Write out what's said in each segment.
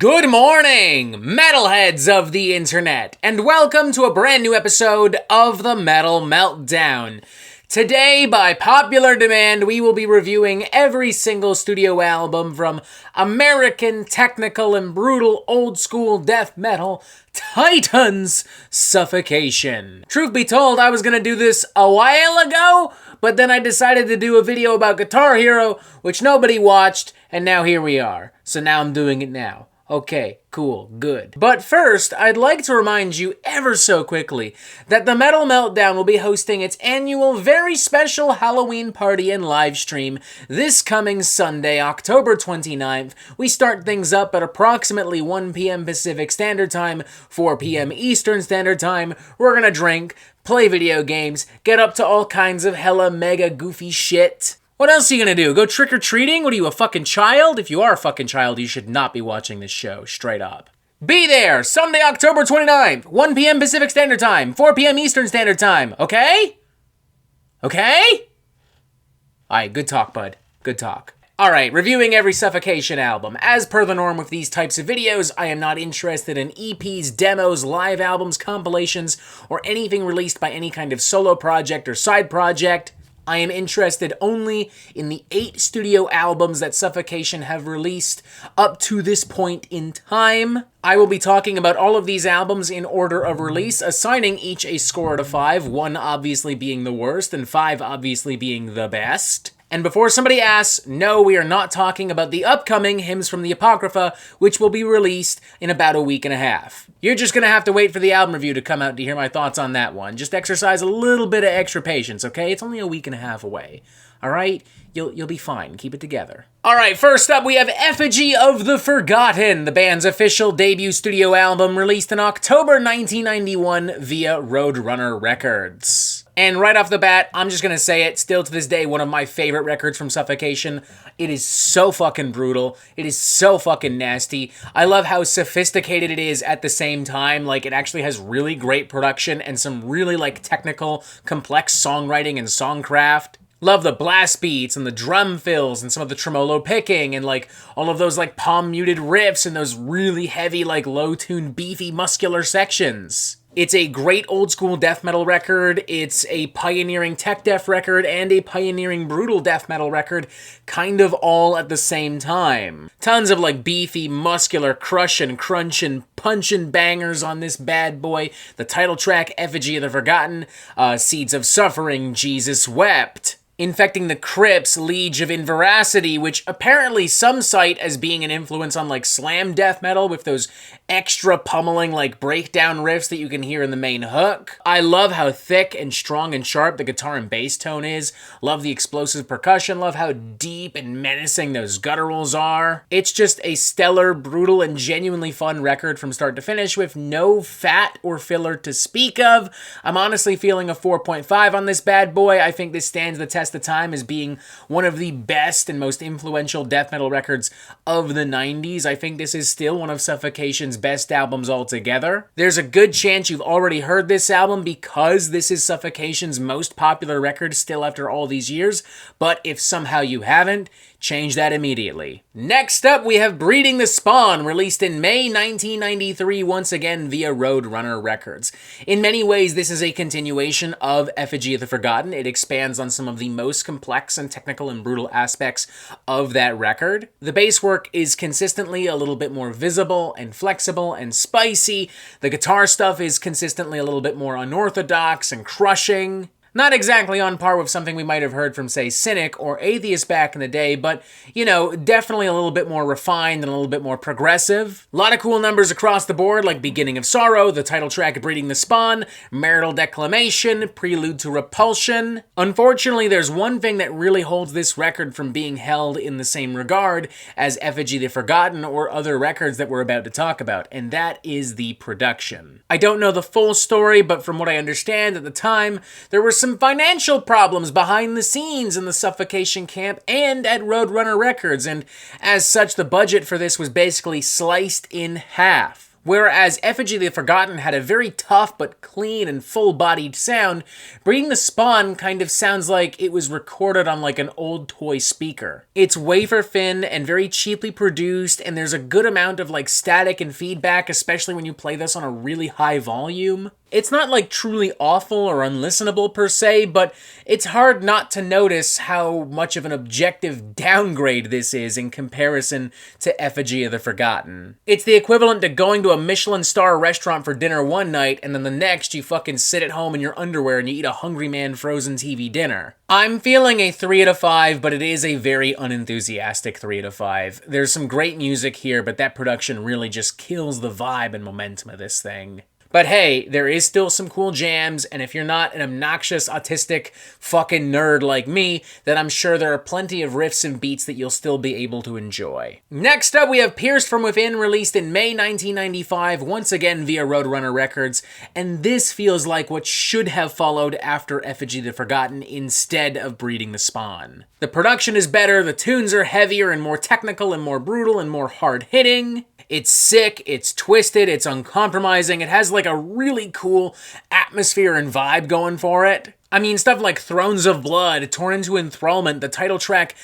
Good morning, metalheads of the internet, and welcome to a brand new episode of the Metal Meltdown. Today, by popular demand, we will be reviewing every single studio album from American technical and brutal old school death metal titans Suffocation. Truth be told, I was gonna do this a while ago, but then I decided to do a video about Guitar Hero, which nobody watched, and now here we are. So now I'm doing it now. Okay, cool, good. But first, I'd like to remind you ever so quickly that the Metal Meltdown will be hosting its annual very special Halloween party and live stream this coming Sunday, October 29th. We start things up at approximately 1 p.m. Pacific Standard Time, 4 p.m. Eastern Standard Time. We're gonna drink, play video games, get up to all kinds of hella mega goofy shit. What else are you gonna do? Go trick-or-treating? What are you, a fucking child? If you are a fucking child, you should not be watching this show, straight up. Be there, Sunday, October 29th, 1 p.m. Pacific Standard Time, 4 p.m. Eastern Standard Time, okay? Okay? Alright, good talk, bud. Good talk. Alright, reviewing every Suffocation album. As per the norm with these types of videos, I am not interested in EPs, demos, live albums, compilations, or anything released by any kind of solo project or side project. I am interested only in the 8 studio albums that Suffocation have released up to this point in time. I will be talking about all of these albums in order of release, assigning each a score out of 5, 1 obviously being the worst, and 5 obviously being the best. And before somebody asks, no, we are not talking about the upcoming Hymns from the Apocrypha, which will be released in about a week and a half. You're just gonna have to wait for the album review to come out to hear my thoughts on that one. Just exercise a little bit of extra patience, okay? It's only a week and a half away. Alright? You'll be fine. Keep it together. Alright, first up we have Effigy of the Forgotten, the band's official debut studio album released in October 1991 via Roadrunner Records. And right off the bat, I'm just gonna say it, still to this day, one of my favorite records from Suffocation. It is so fucking brutal. It is so fucking nasty. I love how sophisticated it is at the same time. Like, it actually has really great production and some really, like, technical, complex songwriting and songcraft. Love the blast beats and the drum fills and some of the tremolo picking and, like, all of those, like, palm-muted riffs and those really heavy, like, low-tuned, beefy, muscular sections. It's a great old-school death metal record, it's a pioneering tech death record, and a pioneering brutal death metal record, kind of all at the same time. Tons of, like, beefy, muscular, crushin', crunchin', punchin' bangers on this bad boy. The title track, Effigy of the Forgotten, Seeds of Suffering, Jesus Wept. Infecting the Crypts, Liege of Inveracity, which apparently some cite as being an influence on, like, slam death metal with those extra pummeling, like, breakdown riffs that you can hear in the main hook. I love how thick and strong and sharp the guitar and bass tone is. Love the explosive percussion. Love how deep and menacing those gutturals are. It's just a stellar, brutal, and genuinely fun record from start to finish with no fat or filler to speak of. I'm honestly feeling a 4.5 on this bad boy. I think this stands the test of time as being one of the best and most influential death metal records of the 90s. I think this is still one of Suffocation's best albums altogether. There's a good chance you've already heard this album because this is Suffocation's most popular record still after all these years, but if somehow you haven't, change that immediately. Next up, we have Breeding the Spawn, released in May 1993, once again via Roadrunner Records. In many ways, this is a continuation of Effigy of the Forgotten. It expands on some of the most complex and technical and brutal aspects of that record. The bass work is consistently a little bit more visible and flexible and spicy. The guitar stuff is consistently a little bit more unorthodox and crushing. Not exactly on par with something we might have heard from, say, Cynic or Atheist back in the day, but, you know, definitely a little bit more refined and a little bit more progressive. A lot of cool numbers across the board, like Beginning of Sorrow, the title track Breeding the Spawn, Marital Declamation, Prelude to Repulsion. Unfortunately, there's one thing that really holds this record from being held in the same regard as Effigy the Forgotten or other records that we're about to talk about, and that is the production. I don't know the full story, but from what I understand at the time, there were some financial problems behind the scenes in the Suffocation camp and at Roadrunner Records, and as such, the budget for this was basically sliced in half. Whereas Effigy of the Forgotten had a very tough but clean and full-bodied sound, Breeding the Spawn kind of sounds like it was recorded on like an old toy speaker. It's wafer thin and very cheaply produced, and there's a good amount of like static and feedback, especially when you play this on a really high volume. It's not like truly awful or unlistenable per se, but it's hard not to notice how much of an objective downgrade this is in comparison to Effigy of the Forgotten. It's the equivalent to going to a Michelin star restaurant for dinner one night, and then the next you fucking sit at home in your underwear and you eat a Hungry Man frozen TV dinner. I'm feeling a 3 out of 5, but it is a very unenthusiastic 3 out of 5. There's some great music here, but that production really just kills the vibe and momentum of this thing. But hey, there is still some cool jams, and if you're not an obnoxious, autistic fucking nerd like me, then I'm sure there are plenty of riffs and beats that you'll still be able to enjoy. Next up, we have Pierced From Within, released in May 1995, once again via Roadrunner Records, and this feels like what should have followed after Effigy of the Forgotten instead of Breeding the Spawn. The production is better, the tunes are heavier and more technical and more brutal and more hard-hitting. It's sick, it's twisted, it's uncompromising, it has like a really cool atmosphere and vibe going for it. I mean, stuff like Thrones of Blood, Torn into Enthrallment, the title track,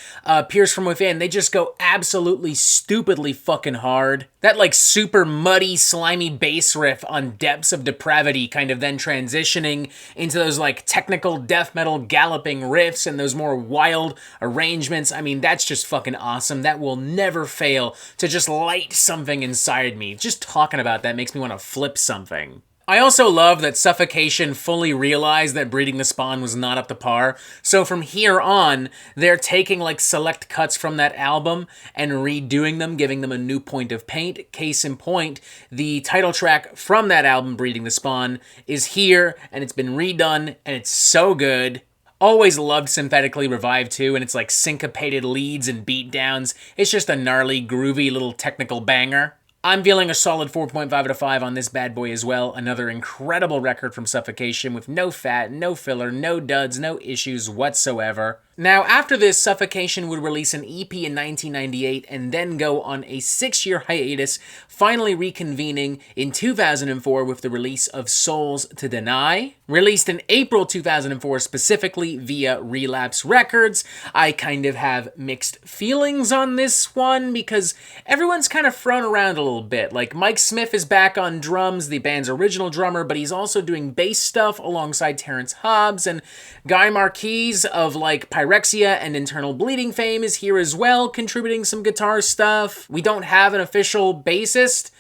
Pierced From Within, they just go absolutely stupidly fucking hard. That like super muddy, slimy bass riff on Depths of Depravity kind of then transitioning into those like technical death metal galloping riffs and those more wild arrangements. I mean, that's just fucking awesome. That will never fail to just light something inside me. Just talking about that makes me want to flip something. I also love that Suffocation fully realized that Breeding the Spawn was not up to par, so from here on, they're taking like select cuts from that album and redoing them, giving them a new point of paint. Case in point, the title track from that album, Breeding the Spawn, is here, and it's been redone, and it's so good. Always loved Synthetically Revived too, and it's like syncopated leads and beatdowns. It's just a gnarly, groovy little technical banger. I'm feeling a solid 4.5 out of 5 on this bad boy as well. Another incredible record from Suffocation with no fat, no filler, no duds, no issues whatsoever. Now, after this, Suffocation would release an EP in 1998 and then go on a 6-year hiatus, finally reconvening in 2004 with the release of Souls to Deny. Released in April 2004 specifically via Relapse Records. I kind of have mixed feelings on this one because everyone's kind of thrown around a little bit. Like, Mike Smith is back on drums, the band's original drummer, but he's also doing bass stuff alongside Terrence Hobbs, and Guy Marquez of like Pyrexia and Internal Bleeding fame is here as well, contributing some guitar stuff. We don't have an official bassist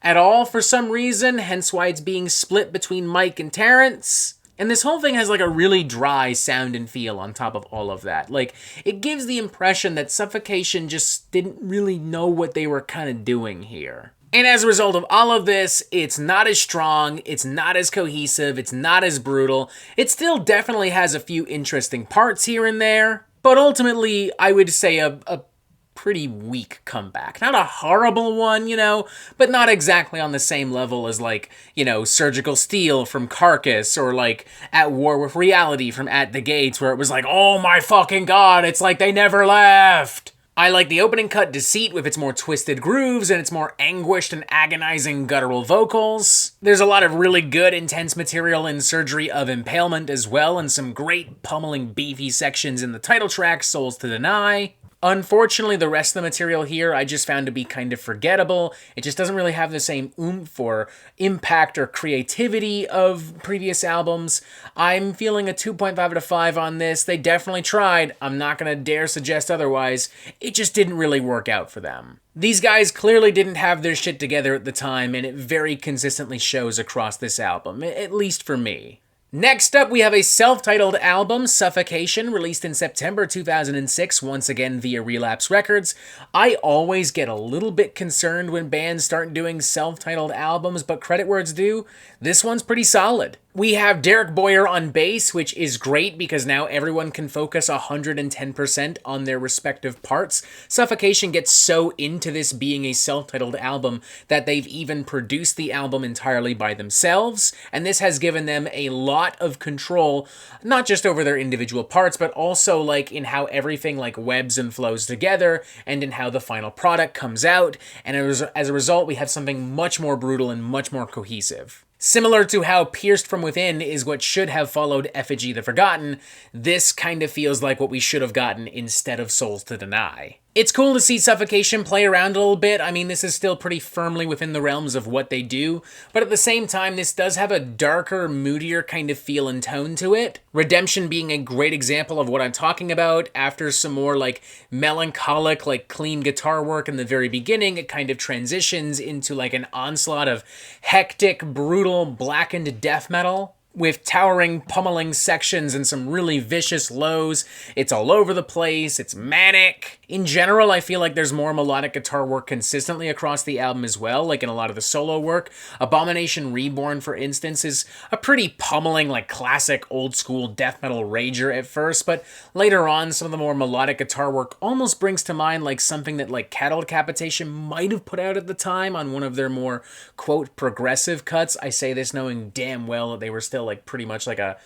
at all for some reason, hence why it's being split between Mike and Terrence. And this whole thing has like a really dry sound and feel on top of all of that. Like, it gives the impression that Suffocation just didn't really know what they were kind of doing here. And as a result of all of this, it's not as strong, it's not as cohesive, it's not as brutal. It still definitely has a few interesting parts here and there, but ultimately, I would say a pretty weak comeback. Not a horrible one, you know, but not exactly on the same level as like, you know, Surgical Steel from Carcass or like At War with Reality from At the Gates, where it was like, oh my fucking god, it's like they never left. I like the opening cut Deceit with its more twisted grooves and its more anguished and agonizing guttural vocals. There's a lot of really good intense material in Surgery of Impalement as well, and some great pummeling beefy sections in the title track, Souls to Deny. Unfortunately, the rest of the material here I just found to be kind of forgettable. It just doesn't really have the same oomph or impact or creativity of previous albums. I'm feeling a 2.5 out of 5 on this. They definitely tried. I'm not going to dare suggest otherwise. It just didn't really work out for them. These guys clearly didn't have their shit together at the time, and it very consistently shows across this album, at least for me. Next up, we have a self-titled album, Suffocation, released in September 2006, once again via Relapse Records. I always get a little bit concerned when bands start doing self-titled albums, but credit where it's due, this one's pretty solid. We have Derek Boyer on bass, which is great because now everyone can focus 110% on their respective parts. Suffocation gets so into this being a self-titled album that they've even produced the album entirely by themselves, and this has given them a lot of control, not just over their individual parts, but also like in how everything like webs and flows together, and in how the final product comes out, and as a result, we have something much more brutal and much more cohesive. Similar to how Pierced From Within is what should have followed Effigy the Forgotten, this kind of feels like what we should have gotten instead of Souls to Deny. It's cool to see Suffocation play around a little bit. I mean, this is still pretty firmly within the realms of what they do, but at the same time, this does have a darker, moodier kind of feel and tone to it. Redemption being a great example of what I'm talking about. After some more, like, melancholic, like, clean guitar work in the very beginning, it kind of transitions into, like, an onslaught of hectic, brutal, blackened death metal, with towering, pummeling sections and some really vicious lows. It's all over the place, it's manic. In general, I feel like there's more melodic guitar work consistently across the album as well, like in a lot of the solo work. Abomination Reborn, for instance, is a pretty pummeling, like classic old-school death metal rager at first, but later on, some of the more melodic guitar work almost brings to mind like something that like Cattle Decapitation might have put out at the time on one of their more, quote, progressive cuts. I say this knowing damn well that they were still like pretty much like a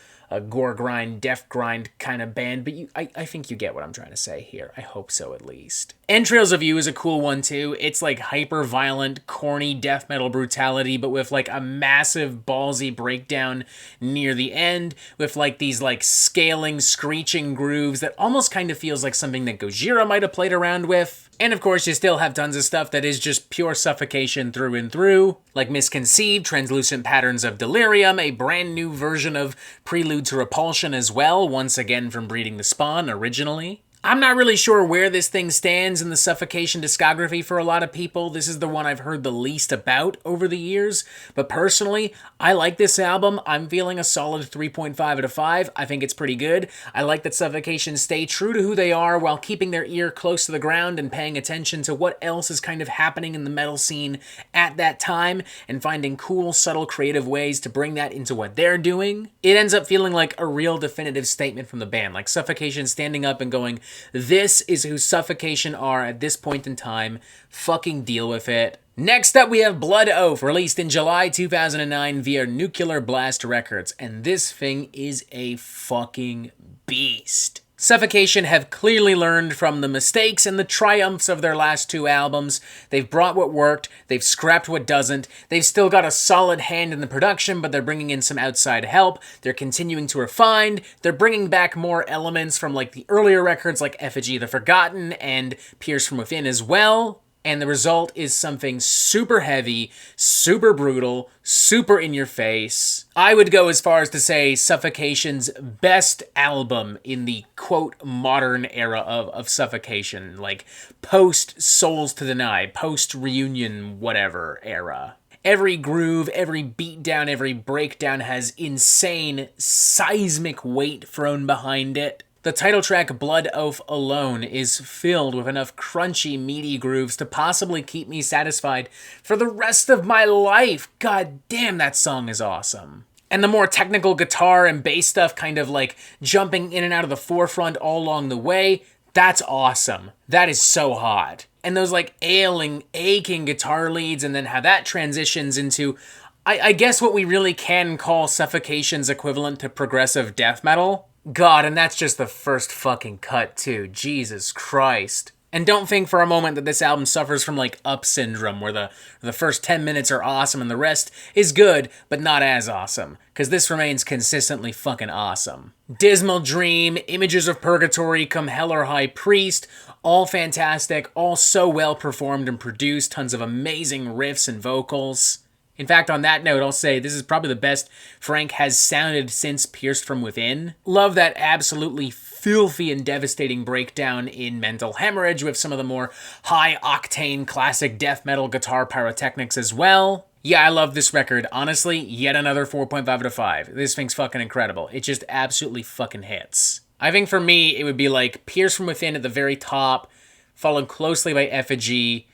gore grind, death grind kind of band, but I think you get what I'm trying to say here. I hope so, at least. Entrails of You is a cool one, too. It's like hyper-violent, corny death metal brutality, but with like a massive, ballsy breakdown near the end, with like these like scaling, screeching grooves that almost kind of feels like something that Gojira might have played around with. And of course, you still have tons of stuff that is just pure suffocation through and through, like Misconceived, Translucent Patterns of Delirium, a brand new version of Prelude to Repulsion as well, once again from Breeding the Spawn originally. I'm not really sure where this thing stands in the Suffocation discography for a lot of people. This is the one I've heard the least about over the years. But personally, I like this album. I'm feeling a solid 3.5 out of 5. I think it's pretty good. I like that Suffocation stay true to who they are while keeping their ear close to the ground and paying attention to what else is kind of happening in the metal scene at that time and finding cool, subtle, creative ways to bring that into what they're doing. It ends up feeling like a real definitive statement from the band, like Suffocation standing up and going, this is who Suffocation are at this point in time. Fucking deal with it. Next up, we have Blood Oath, released in July 2009 via Nuclear Blast Records, and this thing is a fucking beast. Suffocation have clearly learned from the mistakes and the triumphs of their last two albums. They've brought what worked, they've scrapped what doesn't, they've still got a solid hand in the production, but they're bringing in some outside help, they're continuing to refine, they're bringing back more elements from like the earlier records like Effigy of the Forgotten and Pierced From Within as well. And the result is something super heavy, super brutal, super in your face. I would go as far as to say Suffocation's best album in the, quote, modern era of Suffocation, like post-Souls to Deny, post-reunion whatever era. Every groove, every beatdown, every breakdown has insane, seismic weight thrown behind it. The title track Blood Oath alone is filled with enough crunchy, meaty grooves to possibly keep me satisfied for the rest of my life. God damn, that song is awesome. And the more technical guitar and bass stuff kind of like jumping in and out of the forefront all along the way, that's awesome. That is so hot. And those like ailing, aching guitar leads and then how that transitions into, I guess what we really can call Suffocation's equivalent to progressive death metal. God, and that's just the first fucking cut, too. Jesus Christ. And don't think for a moment that this album suffers from, like, Up syndrome, where the first 10 minutes are awesome and the rest is good, but not as awesome. Because this remains consistently fucking awesome. Dismal Dream, Images of Purgatory, Come Hell or High Priest, all fantastic, all so well performed and produced, tons of amazing riffs and vocals. In fact, on that note, I'll say this is probably the best Frank has sounded since Pierced From Within. Love that absolutely filthy and devastating breakdown in Mental Hemorrhage with some of the more high-octane classic death metal guitar pyrotechnics as well. Yeah, I love this record. Honestly, yet another 4.5 out of 5. This thing's fucking incredible. It just absolutely fucking hits. I think for me, it would be like Pierced From Within at the very top, followed closely by Effigy,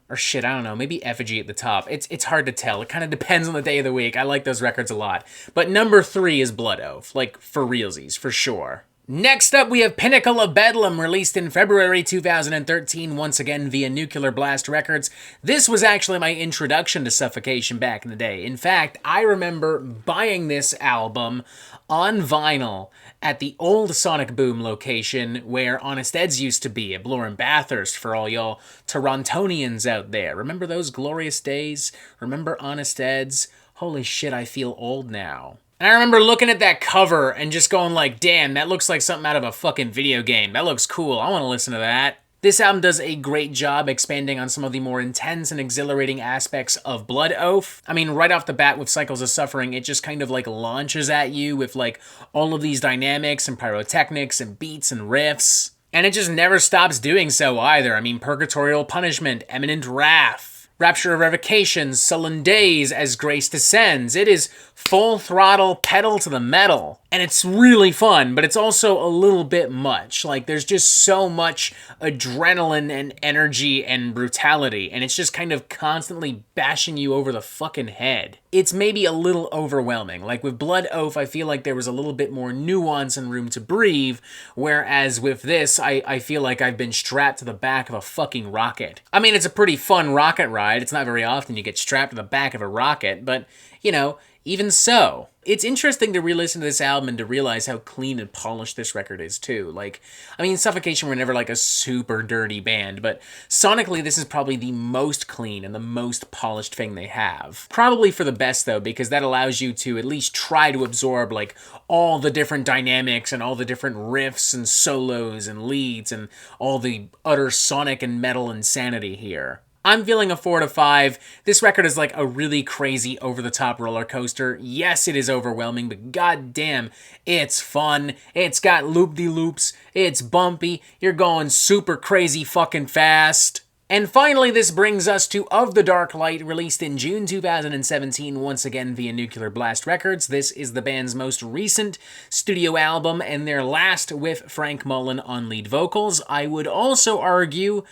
Or shit, I don't know, maybe Effigy at the top. It's hard to tell. It kind of depends on the day of the week. I like those records a lot. But number 3 is Blood Oath. Like, for realsies, for sure. Next up, we have Pinnacle of Bedum, released in February 2013, once again via Nuclear Blast Records. This was actually my introduction to Suffocation back in the day. In fact, I remember buying this album on vinyl at the old Sonic Boom location where Honest Ed's used to be, at Bloor and Bathurst, for all y'all Torontonians out there. Remember those glorious days? Remember Honest Ed's? Holy shit, I feel old now. And I remember looking at that cover and just going like, damn, that looks like something out of a fucking video game. That looks cool. I want to listen to that. This album does a great job expanding on some of the more intense and exhilarating aspects of Blood Oath. I mean, right off the bat with Cycles of Suffering, it just kind of like launches at you with like all of these dynamics and pyrotechnics and beats and riffs. And it just never stops doing so either. I mean, Purgatorial Punishment, Eminent Wrath, Rapture of Revocation, Sullen Days, As Grace Descends. It is full throttle, pedal to the metal. And it's really fun, but it's also a little bit much. Like, there's just so much adrenaline and energy and brutality, and it's just kind of constantly bashing you over the fucking head. It's maybe a little overwhelming. Like, with Blood Oath, I feel like there was a little bit more nuance and room to breathe, whereas with this, I feel like I've been strapped to the back of a fucking rocket. I mean, it's a pretty fun rocket ride. It's not very often you get strapped to the back of a rocket, but, you know, even so. It's interesting to re-listen to this album and to realize how clean and polished this record is, too. Like, I mean, Suffocation were never, like, a super dirty band, but sonically, this is probably the most clean and the most polished thing they have. Probably for the best, though, because that allows you to at least try to absorb, like, all the different dynamics and all the different riffs and solos and leads and all the utter sonic and metal insanity here. I'm feeling a 4 to 5. This record is like a really crazy over-the-top roller coaster. Yes, it is overwhelming, but goddamn, it's fun. It's got loop-de-loops. It's bumpy. You're going super crazy fucking fast. And finally, this brings us to Of the Dark Light, released in June 2017, once again via Nuclear Blast Records. This is the band's most recent studio album, and their last with Frank Mullen on lead vocals. I would also argue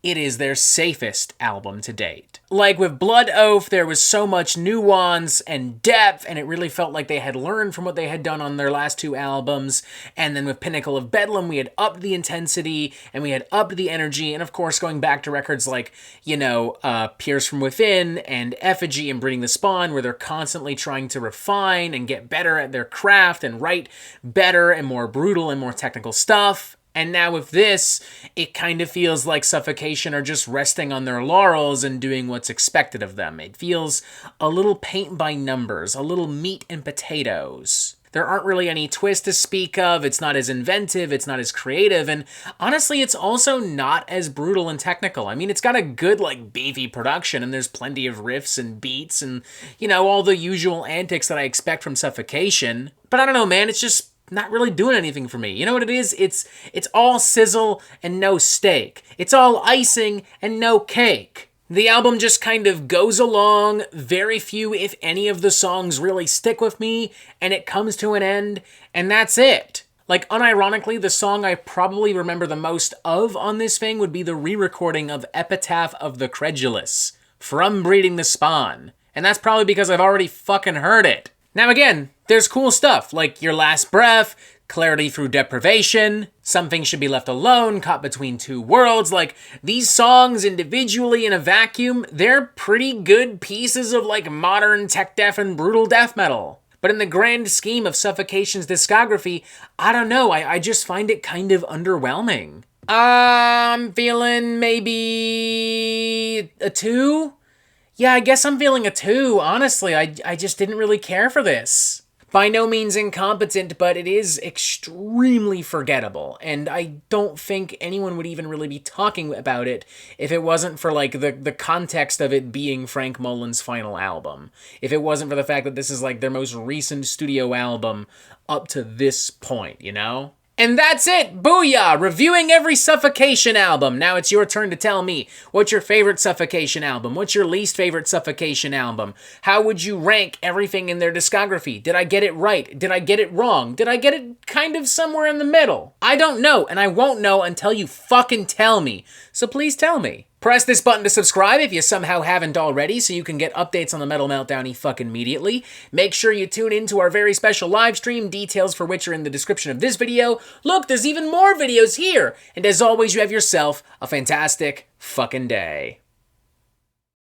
it is their safest album to date. Like with Blood Oath, there was so much nuance and depth, and it really felt like they had learned from what they had done on their last 2 albums. And then with Pinnacle of Bedum, we had upped the intensity, and we had upped the energy, and of course, going back to records like, you know, Pierce from Within, and Effigy and Breeding the Spawn, where they're constantly trying to refine and get better at their craft and write better and more brutal and more technical stuff. And now with this, it kind of feels like Suffocation are just resting on their laurels and doing what's expected of them. It feels a little paint by numbers, a little meat and potatoes. There aren't really any twists to speak of, it's not as inventive, it's not as creative, and honestly, it's also not as brutal and technical. I mean, it's got a good, like, beefy production, and there's plenty of riffs and beats and, you know, all the usual antics that I expect from Suffocation. But I don't know, man, it's just not really doing anything for me. You know what it is? It's all sizzle and no steak. It's all icing and no cake. The album just kind of goes along, very few, if any, of the songs really stick with me, and it comes to an end, and that's it. Like, unironically, the song I probably remember the most of on this thing would be the re-recording of Epitaph of the Credulous from Breeding the Spawn. And that's probably because I've already fucking heard it. Now again, there's cool stuff, like Your Last Breath, Clarity Through Deprivation, Something Should Be Left Alone, Caught Between Two Worlds. Like, these songs individually in a vacuum, they're pretty good pieces of, like, modern tech death and brutal death metal. But in the grand scheme of Suffocation's discography, I don't know, I just find it kind of underwhelming. I'm feeling maybe a 2? Yeah, I guess I'm feeling a 2, honestly. I just didn't really care for this. By no means incompetent, but it is extremely forgettable, and I don't think anyone would even really be talking about it if it wasn't for, like, the context of it being Frank Mullen's final album. If it wasn't for the fact that this is, like, their most recent studio album up to this point, you know? And that's it! Booyah! Reviewing every Suffocation album. Now it's your turn to tell me, what's your favorite Suffocation album? What's your least favorite Suffocation album? How would you rank everything in their discography? Did I get it right? Did I get it wrong? Did I get it kind of somewhere in the middle? I don't know, and I won't know until you fucking tell me. So please tell me. Press this button to subscribe if you somehow haven't already so you can get updates on the Metal Meltdown fucking immediately. Make sure you tune in to our very special live stream, details for which are in the description of this video. Look, there's even more videos here! And as always, you have yourself a fantastic fucking day.